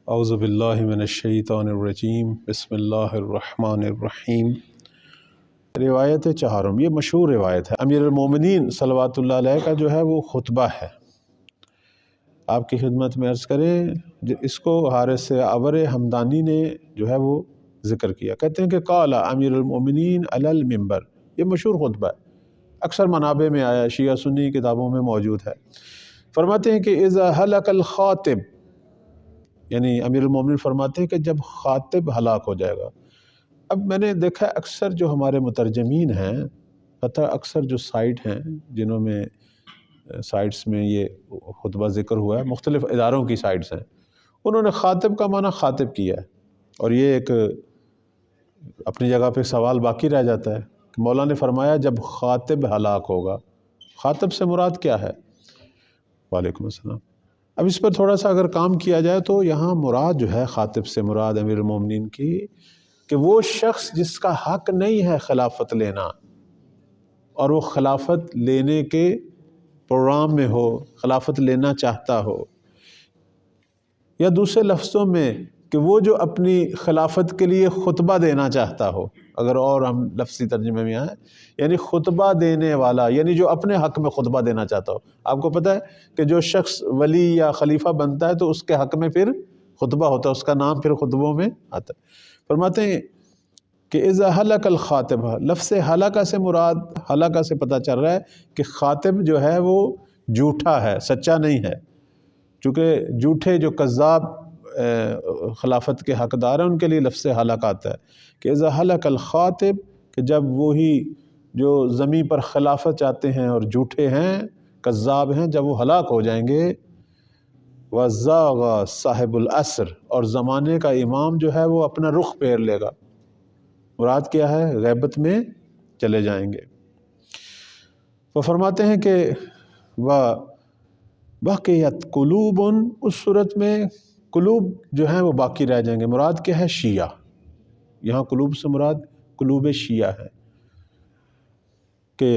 اعوذ باللہ من الشیطان الرجیم بسم اللہ الرحمن الرحیم۔ روایت چہارم، یہ مشہور روایت ہے، امیر المومنین صلوات اللہ علیہ کا جو ہے وہ خطبہ ہے۔ آپ کی خدمت میں عرض کریں، اس کو حارث عور ہمدانی نے جو ہے وہ ذکر کیا، کہتے ہیں کہ قال امیر المومنین علی المنبر، یہ مشہور خطبہ ہے، اکثر منابع میں آیا، شیعہ سنی کتابوں میں موجود ہے۔ فرماتے ہیں کہ اذا ہلک الخاطب، یعنی امیر المومنین فرماتے ہیں کہ جب خاطب ہلاک ہو جائے گا۔ اب میں نے دیکھا اکثر جو ہمارے مترجمین ہیں، پتہ اکثر جو سائٹ ہیں جنہوں میں سائٹس میں یہ خطبہ ذکر ہوا ہے، مختلف اداروں کی سائٹس ہیں، انہوں نے خاطب کا معنی خاطب کیا ہے، اور یہ ایک اپنی جگہ پہ سوال باقی رہ جاتا ہے کہ مولا نے فرمایا جب خاطب ہلاک ہوگا، خاطب سے مراد کیا ہے؟ وعلیکم السلام۔ اب اس پر تھوڑا سا اگر کام کیا جائے تو یہاں مراد جو ہے خاطب سے مراد امیر المومنین کی، کہ وہ شخص جس کا حق نہیں ہے خلافت لینا، اور وہ خلافت لینے کے پروگرام میں ہو، خلافت لینا چاہتا ہو، یا دوسرے لفظوں میں کہ وہ جو اپنی خلافت کے لیے خطبہ دینا چاہتا ہو، اگر اور ہم لفظی ترجمے میں آئیں، یعنی خطبہ دینے والا، یعنی جو اپنے حق میں خطبہ دینا چاہتا ہو۔ آپ کو پتہ ہے کہ جو شخص ولی یا خلیفہ بنتا ہے تو اس کے حق میں پھر خطبہ ہوتا ہے، اس کا نام پھر خطبوں میں آتا ہے۔ فرماتے ہیں کہ اذا ہلک الخاطب، لفظ ہلاکہ سے مراد، ہلاکہ سے پتہ چل رہا ہے کہ خاطب جو ہے وہ جھوٹا ہے، سچا نہیں ہے، چونکہ جھوٹے جو کذاب خلافت کے حقدار ہیں ان کے لیے لفظ ہلاک آتا ہے کہ اذا ہلک الخاطب، کہ جب وہی جو زمین پر خلافت چاہتے ہیں اور جھوٹے ہیں، کذاب ہیں، جب وہ ہلاک ہو جائیں گے، وزاغ صاحب العصر، اور زمانے کا امام جو ہے وہ اپنا رخ پھیر لے گا، مراد کیا ہے؟ غیبت میں چلے جائیں گے۔ وہ فرماتے ہیں کہ بقیت قلوب، اس صورت میں قلوب جو ہیں وہ باقی رہ جائیں گے، مراد کیا ہے؟ شیعہ، یہاں قلوب سے مراد قلوب شیعہ ہے، کہ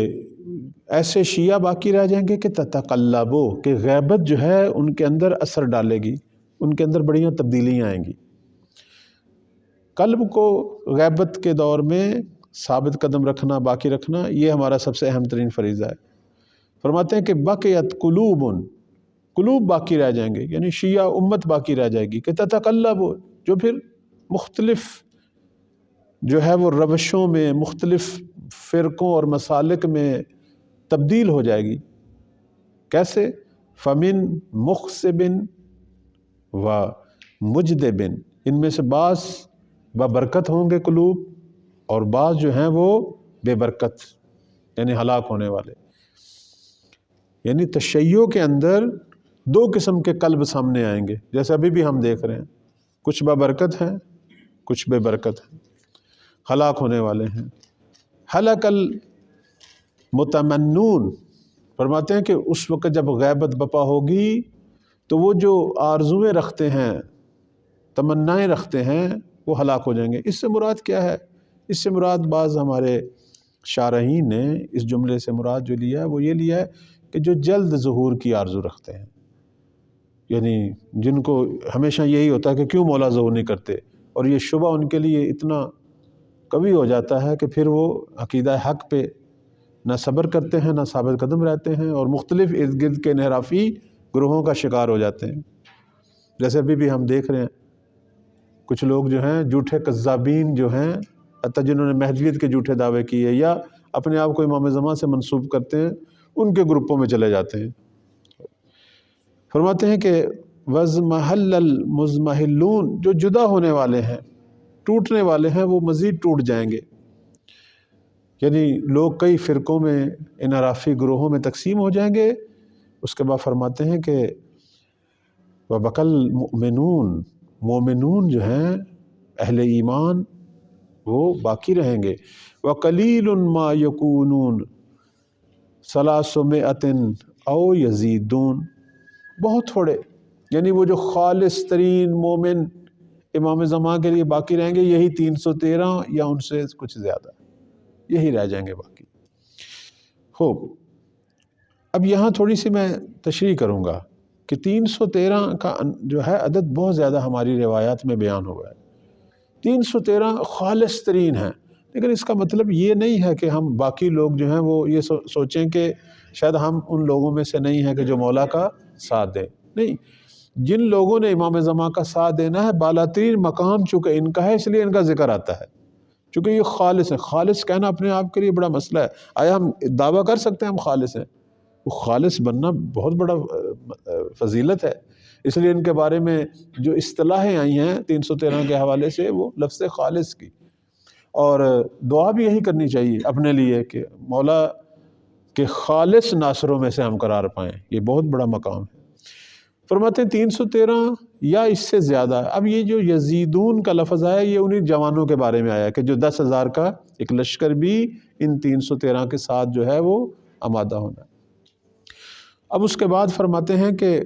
ایسے شیعہ باقی رہ جائیں گے کہ تتقلبو، کہ غیبت جو ہے ان کے اندر اثر ڈالے گی، ان کے اندر بڑیاں تبدیلیاں آئیں گی۔ قلب کو غیبت کے دور میں ثابت قدم رکھنا، باقی رکھنا، یہ ہمارا سب سے اہم ترین فریضہ ہے۔ فرماتے ہیں کہ بقیت قلوب، قلوب باقی رہ جائیں گے، یعنی شیعہ امت باقی رہ جائے گی، کہ تتقلب، جو پھر مختلف جو ہے وہ روشوں میں، مختلف فرقوں اور مسالک میں تبدیل ہو جائے گی۔ کیسے؟ فمن مخصب و مجدب، ان میں سے بعض ببرکت ہوں گے قلوب، اور بعض جو ہیں وہ بے برکت، یعنی ہلاک ہونے والے۔ یعنی تشیع کے اندر دو قسم کے قلب سامنے آئیں گے، جیسے ابھی بھی ہم دیکھ رہے ہیں، کچھ ببرکت ہیں، کچھ بے برکت ہیں، ہلاک ہونے والے ہیں۔ ہلک المتمنون، فرماتے ہیں کہ اس وقت جب غیبت بپا ہوگی تو وہ جو آرزویں رکھتے ہیں، تمنائیں رکھتے ہیں، وہ ہلاک ہو جائیں گے۔ اس سے مراد کیا ہے؟ اس سے مراد بعض ہمارے شارحین نے اس جملے سے مراد جو لیا ہے وہ یہ لیا ہے کہ جو جلد ظہور کی آرزو رکھتے ہیں، یعنی جن کو ہمیشہ یہی ہوتا ہے کہ کیوں مولا ظہور نہیں کرتے، اور یہ شبہ ان کے لیے اتنا قوی ہو جاتا ہے کہ پھر وہ عقیدہ حق پہ نہ صبر کرتے ہیں، نہ ثابت قدم رہتے ہیں، اور مختلف ارد گرد کے انحرافی گروہوں کا شکار ہو جاتے ہیں۔ جیسے ابھی بھی ہم دیکھ رہے ہیں کچھ لوگ جو ہیں جھوٹے کذابین جو ہیں، حتیٰ جنہوں نے مہدویت کے جھوٹے دعوے کیے یا اپنے آپ کو امام زمان سے منسوب کرتے ہیں، ان کے گروپوں میں چلے جاتے ہیں۔ فرماتے ہیں کہ وَازْمَحَلَّ الْمُزْمَحِلُّونَ، جو جدا ہونے والے ہیں، ٹوٹنے والے ہیں، وہ مزید ٹوٹ جائیں گے، یعنی لوگ کئی فرقوں میں، انحرافی گروہوں میں تقسیم ہو جائیں گے۔ اس کے بعد فرماتے ہیں کہ وَبَقَى الْمُؤْمِنُونَ، مومنون جو ہیں، اہل ایمان، وہ باقی رہیں گے۔ وَقَلِيلٌ مَا يَكُونُونَ ثَلَاثُمِائَةٍ أَوْ يَزِيدُونَ، بہت تھوڑے، یعنی وہ جو خالص ترین مومن امام زمان کے لیے باقی رہیں گے، یہی 313 یا ان سے کچھ زیادہ، یہی رہ جائیں گے باقی۔ خوب، اب یہاں تھوڑی سی میں تشریح کروں گا کہ 313 کا جو ہے عدد بہت زیادہ ہماری روایات میں بیان ہوا ہے، 313 خالص ترین ہیں، لیکن اس کا مطلب یہ نہیں ہے کہ ہم باقی لوگ جو ہیں وہ یہ سوچیں کہ شاید ہم ان لوگوں میں سے نہیں ہیں کہ جو مولا کا ساتھ دیں، نہیں، جن لوگوں نے امام زمان کا ساتھ دینا ہے بالاترین مقام چونکہ ان کا ہے، اس لیے ان کا ذکر آتا ہے، چونکہ یہ خالص ہے۔ خالص کہنا اپنے آپ کے لیے بڑا مسئلہ ہے، آیا ہم دعویٰ کر سکتے ہیں ہم خالص ہیں؟ وہ خالص بننا بہت بڑا فضیلت ہے، اس لیے ان کے بارے میں جو اصطلاحیں آئی ہیں 313 کے حوالے سے وہ لفظ خالص کی، اور دعا بھی یہی کرنی چاہیے اپنے لیے کہ مولا کے خالص ناصروں میں سے ہم قرار پائیں، یہ بہت بڑا مقام ہے۔ فرماتے ہیں 313 یا اس سے زیادہ۔ اب یہ جو یزیدون کا لفظ آیا یہ انہی جوانوں کے بارے میں آیا کہ جو 10,000 کا ایک لشکر بھی ان 313 کے ساتھ جو ہے وہ آمادہ ہونا ہے۔ اب اس کے بعد فرماتے ہیں کہ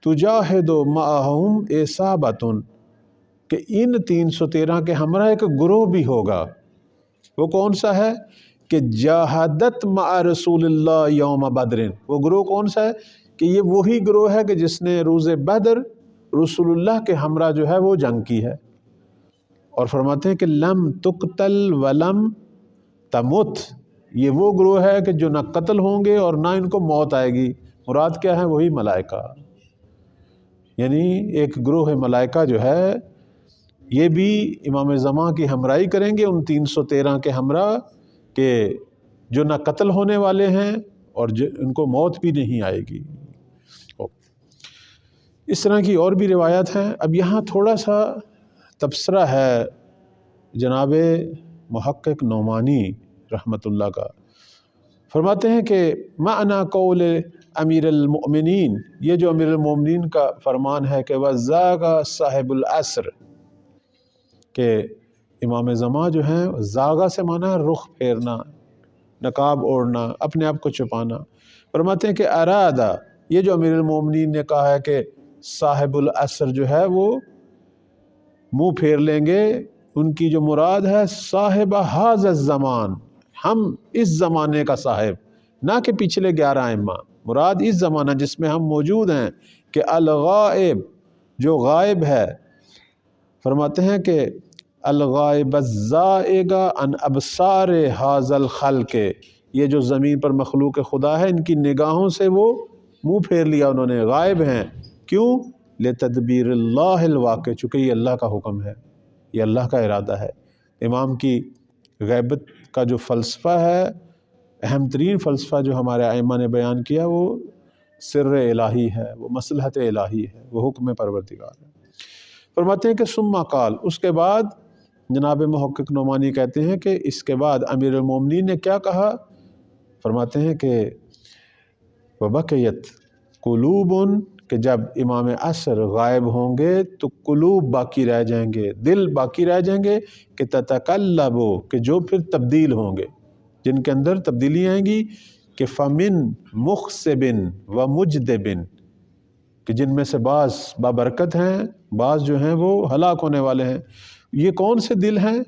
تجاہد معہم عصابۃ، کہ ان 313 کے ہمراہ ایک گروہ بھی ہوگا، وہ کون سا ہے؟ کہ جاہدت مع رسول اللہ یوم بدر، وہ گروہ کون سا ہے؟ کہ یہ وہی گروہ ہے کہ جس نے روز بدر رسول اللہ کے ہمراہ جو ہے وہ جنگ کی ہے، اور فرماتے ہیں کہ لم تقتل ولم تمت، یہ وہ گروہ ہے کہ جو نہ قتل ہوں گے اور نہ ان کو موت آئے گی۔ مراد کیا ہے؟ وہی ملائکہ، یعنی ایک گروہ ملائکہ جو ہے یہ بھی امام زمان کی ہمراہی کریں گے ان 313 کے ہمراہ، کہ جو نہ قتل ہونے والے ہیں اور ان کو موت بھی نہیں آئے گی۔ اس طرح کی اور بھی روایات ہیں۔ اب یہاں تھوڑا سا تبصرہ ہے جناب محقق نعمانی رحمۃ اللہ کا، فرماتے ہیں کہ معنی قول امیر المؤمنین، یہ جو امیر المؤمنین کا فرمان ہے کہ وَزَاغَ صاحب العصر، کہ امام زمان جو ہیں زاغہ سے معنی ہے رخ پھیرنا، نقاب اوڑھنا، اپنے آپ کو چھپانا۔ فرماتے ہیں کہ ارادہ، یہ جو امیر المومنین نے کہا ہے کہ صاحب العصر جو ہے وہ منہ پھیر لیں گے، ان کی جو مراد ہے صاحب ھذا الزمان، ہم اس زمانے کا صاحب، نہ کہ پچھلے 11 ائمہ، مراد اس زمانہ جس میں ہم موجود ہیں، کہ الغائب، جو غائب ہے۔ فرماتے ہیں کہ الغائب الزائغ عن ابصار ھذا الخلق، یہ جو زمین پر مخلوق خدا ہے ان کی نگاہوں سے وہ منہ پھیر لیا انہوں نے، غائب ہیں، کیوں؟ لتدبیر اللہ الواقع، چونکہ یہ اللہ کا حکم ہے، یہ اللہ کا ارادہ ہے۔ امام کی غیبت کا جو فلسفہ ہے، اہم ترین فلسفہ جو ہمارے ائمہ نے بیان کیا، وہ سر الہی ہے، وہ مصلحت الہی ہے، وہ حکم پروردگار ہے۔ فرماتے ہیں کہ ثم قال، اس کے بعد جناب محقق نعمانی کہتے ہیں کہ اس کے بعد امیر المومنین نے کیا کہا؟ فرماتے ہیں کہ وَبَقِيَتْ قُلُوبٌ، کہ جب امام عصر غائب ہوں گے تو قلوب باقی رہ جائیں گے، دل باقی رہ جائیں گے، کہ تتقلب، کہ جو پھر تبدیل ہوں گے، جن کے اندر تبدیلی آئیں گی، کہ فمن مخسبن و مجدبن، کہ جن میں سے بعض بابرکت ہیں، بعض جو ہیں وہ ہلاک ہونے والے ہیں۔ یہ کون سے دل ہیں؟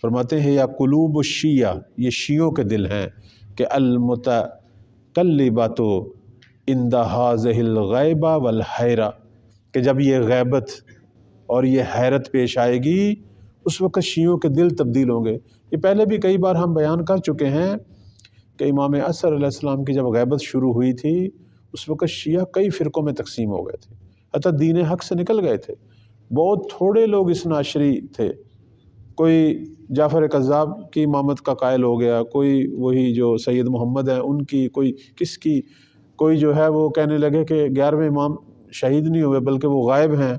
فرماتے ہیں یا قلوب الشیعہ، یہ شیعوں کے دل ہیں، کہ المتقلبۃ عند ھذہ الغیبہ والحیرہ، کہ جب یہ غیبت اور یہ حیرت پیش آئے گی اس وقت شیعوں کے دل تبدیل ہوں گے۔ یہ پہلے بھی کئی بار ہم بیان کر چکے ہیں کہ امام عصر علیہ السلام کی جب غیبت شروع ہوئی تھی اس وقت شیعہ کئی فرقوں میں تقسیم ہو گئے تھے، حتیٰ دین حق سے نکل گئے تھے، بہت تھوڑے لوگ اس ناشری تھے، کوئی جعفر کذاب کی امامت کا قائل ہو گیا، کوئی وہی جو سید محمد ہیں ان کی، کوئی کس کی، کوئی جو ہے وہ کہنے لگے کہ 11ویں امام شہید نہیں ہوئے بلکہ وہ غائب ہیں،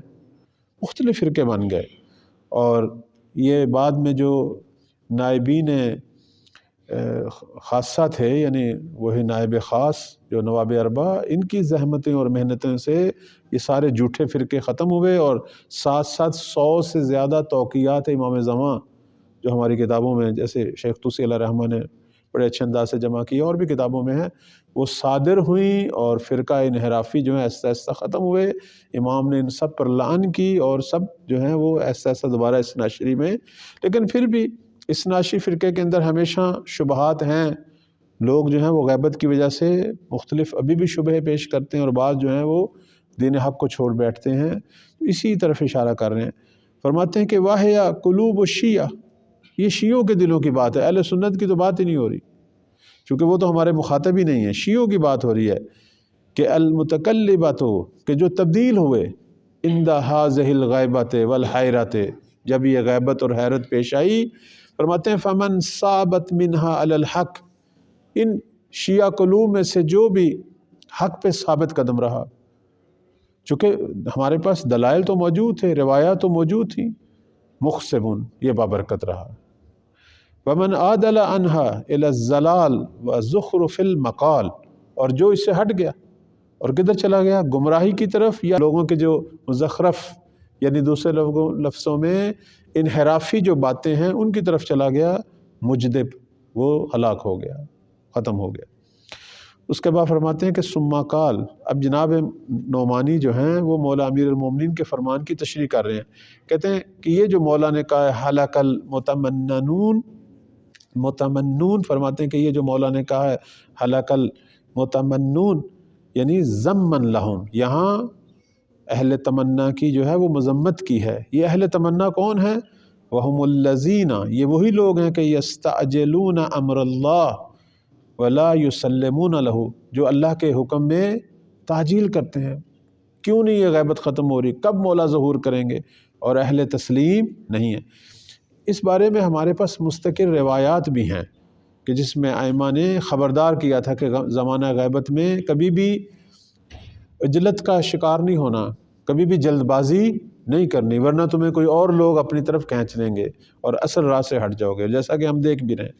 مختلف فرقے بن گئے۔ اور یہ بعد میں جو نائبین خاصہ تھے، یعنی وہی نائب خاص جو نواب اربعہ، ان کی زحمتیں اور محنتوں سے یہ سارے جھوٹے فرقے ختم ہوئے، اور ساتھ ساتھ 100 سے زیادہ توقیات امام زمان جو ہماری کتابوں میں، جیسے شیخ طوسی علیہ رحمہ نے بڑے اچھے انداز سے جمع کی اور بھی کتابوں میں ہیں، وہ صادر ہوئیں، اور فرقہ انحرافی جو ہیں ایسا ایسا ختم ہوئے، امام نے ان سب پر لعن کی، اور سب جو ہیں وہ ایسا ایسا دوبارہ اس ناشری میں، لیکن پھر بھی اس ناشری فرقے کے اندر ہمیشہ شبہات ہیں، لوگ جو ہیں وہ غیبت کی وجہ سے مختلف ابھی بھی شبہ پیش کرتے ہیں، اور بعض جو ہیں وہ دین حق کو چھوڑ بیٹھتے ہیں، اسی طرف اشارہ کر رہے ہیں۔ فرماتے ہیں کہ واہیا قلوب الشیعہ، یہ شیعوں کے دلوں کی بات ہے، اہل سنت کی تو بات ہی نہیں ہو رہی، چونکہ وہ تو ہمارے مخاطب ہی نہیں ہیں، شیعوں کی بات ہو رہی ہے کہ المتقلبۃ، کہ جو تبدیل ہوئے، عند ھذہ الغیبۃ والحیرۃ، جب یہ غیبت اور حیرت پیش آئی، فرماتے ہیں فمن ثابت منہا علی الحق، ان شیعہ قلوب میں سے جو بھی حق پہ ثابت قدم رہا، چونکہ ہمارے پاس دلائل تو موجود تھے، روایات تو موجود تھیں، مخصبن، یہ بابرکت رہا۔ ومن عادل عنہا الی الضلال وزخرف المقال، اور جو اس سے ہٹ گیا اور کدھر چلا گیا، گمراہی کی طرف، یا لوگوں کے جو مزخرف، یعنی دوسرے لفظوں میں انحرافی جو باتیں ہیں ان کی طرف چلا گیا، مجدب، وہ ہلاک ہو گیا، ختم ہو گیا۔ اس کے بعد فرماتے ہیں کہ ثم قال، اب جناب نعمانی جو ہیں وہ مولا امیر المومنین کے فرمان کی تشریح کر رہے ہیں، کہتے ہیں کہ یہ جو مولا نے کہا ہے ہلاک المتمنون، متمنون، فرماتے ہیں کہ یہ جو مولا نے کہا ہے ہلاک المتمنون، یعنی ضمن لہم، یہاں اہل تمنا کی جو ہے وہ مذمت کی ہے۔ یہ اہل تمنا کون ہے؟ وہم الذین، یہ وہی لوگ ہیں کہ یستعجلون امر اللہ ولا یسلمون لہ، جو اللہ کے حکم میں تعجیل کرتے ہیں، کیوں نہیں یہ غیبت ختم ہو رہی، کب مولا ظہور کریں گے، اور اہل تسلیم نہیں ہے۔ اس بارے میں ہمارے پاس مستقل روایات بھی ہیں کہ جس میں ائمہ نے خبردار کیا تھا کہ زمانہ غیبت میں کبھی بھی عجلت کا شکار نہیں ہونا، کبھی بھی جلد بازی نہیں کرنی، ورنہ تمہیں کوئی اور لوگ اپنی طرف کھینچ لیں گے اور اصل راہ سے ہٹ جاؤ گے، جیسا کہ ہم دیکھ بھی رہے ہیں۔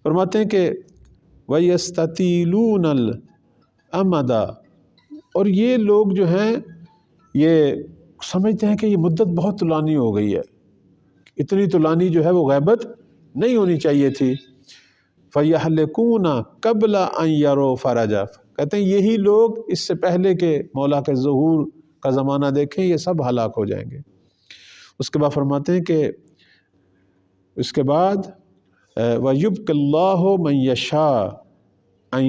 فرماتے ہیں کہ وَيَسْتَطِيلُونَ الْأَمَدَ، اور یہ لوگ جو ہیں یہ سمجھتے ہیں کہ یہ مدت بہت طولانی ہو گئی ہے، اتنی طولانی جو ہے وہ غیبت نہیں ہونی چاہیے تھی۔ فَيَحْلِقُونَ قَبْلَ أَن يَرَوْا فَرَجًا، کہتے ہیں یہی لوگ اس سے پہلے کہ مولا کے ظہور کا زمانہ دیکھیں یہ سب ہلاک ہو جائیں گے۔ اس کے بعد فرماتے ہیں کہ اس کے بعد وَيُبْقِ اللَّهُ مَن يَشَاءُ أَن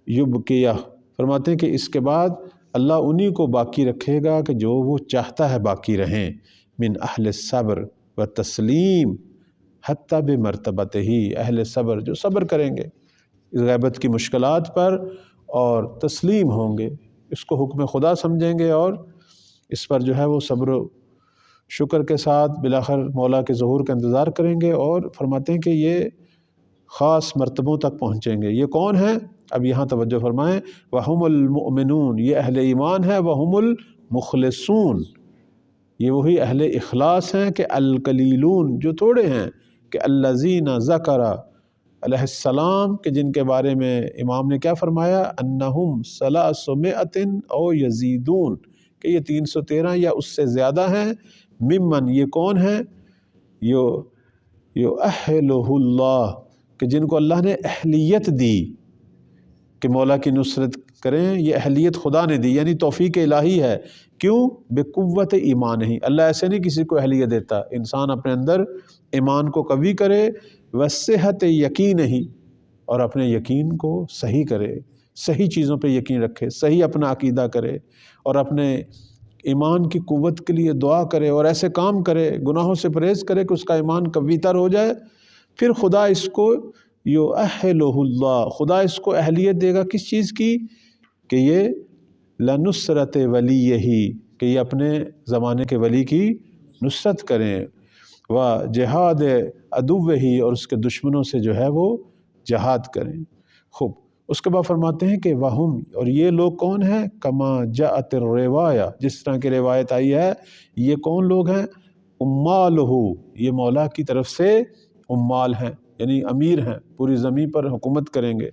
يُبْقِيَهُ، فرماتے ہیں کہ اس کے بعد اللہ انہی کو باقی رکھے گا کہ جو وہ چاہتا ہے باقی رہیں، من اہل الصبر والتسلیم حتی بمرتبتہ، اہل صبر جو صبر کریں گے اس غیبت کی مشکلات پر اور تسلیم ہوں گے، اس کو حکم خدا سمجھیں گے اور اس پر جو ہے وہ صبر و شکر کے ساتھ بالآخر مولا کے ظہور کا انتظار کریں گے، اور فرماتے ہیں کہ یہ خاص مرتبوں تک پہنچیں گے۔ یہ کون ہیں؟ اب یہاں توجہ فرمائیں، وَهُمُ الْمُؤْمِنُونَ، یہ اہل ایمان ہے، وَهُمُ الْمُخْلِصُونَ، یہ وہی اہل اخلاص ہیں کہ القلیلون، جو تھوڑے ہیں، کہ الذین ذکر علیہ السلام، کہ جن کے بارے میں امام نے کیا فرمایا، انہم 300 او یزیدون، کہ یہ 313 یا اس سے زیادہ ہیں، ممن، یہ کون ہیں، یؤہلہ اللہ، کہ جن کو اللہ نے اہلیت دی کہ مولا کی نصرت کریں، یہ اہلیت خدا نے دی، یعنی توفیق الہی ہے۔ کیوں؟ بقوت ایمان ہی، اللہ ایسے نہیں کسی کو اہلیت دیتا، انسان اپنے اندر ایمان کو قوی کرے، وصحت یقین ہی، اور اپنے یقین کو صحیح کرے، صحیح چیزوں پہ یقین رکھے، صحیح اپنا عقیدہ کرے، اور اپنے ایمان کی قوت کے لیے دعا کرے، اور ایسے کام کرے، گناہوں سے پرہیز کرے کہ اس کا ایمان قوی تر ہو جائے، پھر خدا اس کو یؤہلہ اللہ، خدا اس کو اہلیت دے گا کس چیز کی، کہ یہ لنصرت ولیہ، کہ یہ اپنے زمانے کے ولی کی نصرت کریں، جہاد عدوہ، اور اس کے دشمنوں سے جو ہے وہ جہاد کریں۔ خوب، اس کے بعد فرماتے ہیں کہ وہم، اور یہ لوگ کون ہیں، کما جاءت الروایہ، جس طرح کی روایت آئی ہے، یہ کون لوگ ہیں، عمالہ، یہ مولا کی طرف سے عمال ہیں، یعنی امیر ہیں، پوری زمین پر حکومت کریں گے،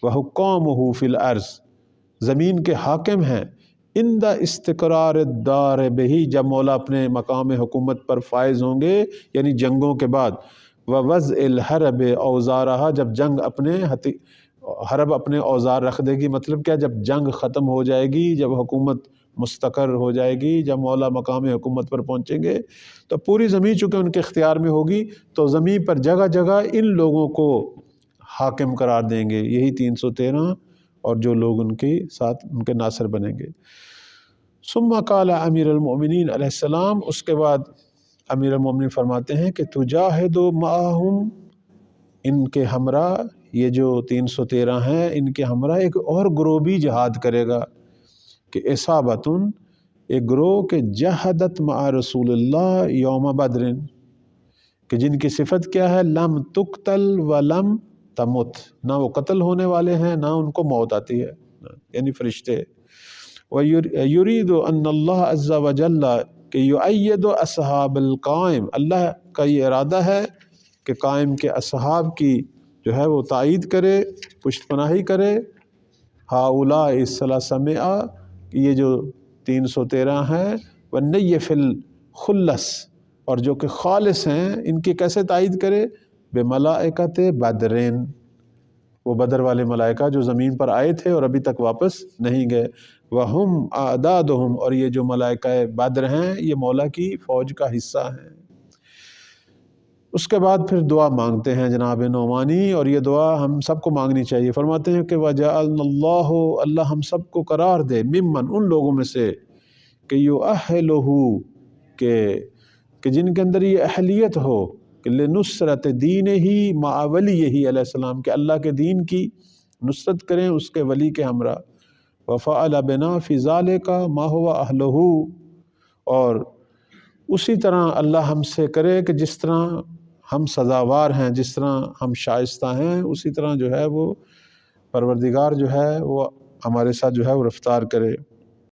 وحکامہ فی الارض، زمین کے حاکم ہیں، عند استقرار الدار بہی، جب مولا اپنے مقام حکومت پر فائز ہوں گے، یعنی جنگوں کے بعد، ووضع الحرب اوزارہا، جب جنگ اپنے حرب اپنے اوزار رکھ دے گی، مطلب کیا، جب جنگ ختم ہو جائے گی، جب حکومت مستقر ہو جائے گی، جب مولا مقام حکومت پر پہنچیں گے، تو پوری زمین چونکہ ان کے اختیار میں ہوگی، تو زمین پر جگہ جگہ ان لوگوں کو حاکم قرار دیں گے، یہی 313 اور جو لوگ ان کے ساتھ ان کے ناصر بنیں گے۔ ثم قال امیر المؤمنین علیہ السلام، اس کے بعد امیر المؤمنین فرماتے ہیں کہ تجاہد معہم، ان کے ہمراہ، یہ جو 313 ہیں ان کے ہمراہ ایک اور گروہ بھی جہاد کرے گا، کہ اصابتن، ایک گروہ کہ جہدت مع رسول اللہ یوم بدر، کہ جن کی صفت کیا ہے، لم تقتل ولم تمت، نہ وہ قتل ہونے والے ہیں نہ ان کو موت آتی ہے، یعنی فرشتے۔ وَيُرِيدُ أَنَّ اللَّهَ عَزَّ وَجَلَّ کہ يُؤَيِّدُ أَصْحَابَ الْقَائِم، اللہ کا یہ ارادہ ہے کہ قائم کے اصحاب کی جو ہے وہ تائید کرے، پشت پناہی کرے، هَؤُلَاءِ الثَّلَاثَمِائَةِ، یہ جو 313 ہیں، وَالنَّيِّ فِي الْخُلَّصِ، اور جو کہ خالص ہیں، ان کی کیسے تائید کرے، بِمَلَائِكَةِ بَدْرٍ، وہ بدر والے ملائکہ جو زمین پر آئے تھے اور ابھی تک واپس نہیں گئے، وَهُمْ أَعْدَادُهُمْ، اور یہ جو ملائکہ بدر ہیں یہ مولا کی فوج کا حصہ ہیں۔ اس کے بعد پھر دعا مانگتے ہیں جناب نعمانی، اور یہ دعا ہم سب کو مانگنی چاہیے۔ فرماتے ہیں کہ وَجَعَلْنَا اللَّهُ، اللہ ہم سب کو قرار دے، ممن، ان لوگوں میں سے، کہ يُؤَهِّلُهُ، کہ جن کے اندر یہ اہلیت ہو، کہ لنصرت دین ہی مع ولیہ علیہ السلام، کہ اللہ کے دین کی نصرت کریں اس کے ولی کے ہمراہ، وفعل بنا فی ذالک ما هو اہلہ، اور اسی طرح اللہ ہم سے کرے کہ جس طرح ہم سزاوار ہیں، جس طرح ہم شائستہ ہیں، اسی طرح جو ہے وہ پروردگار جو ہے وہ ہمارے ساتھ جو ہے وہ رفتار کرے۔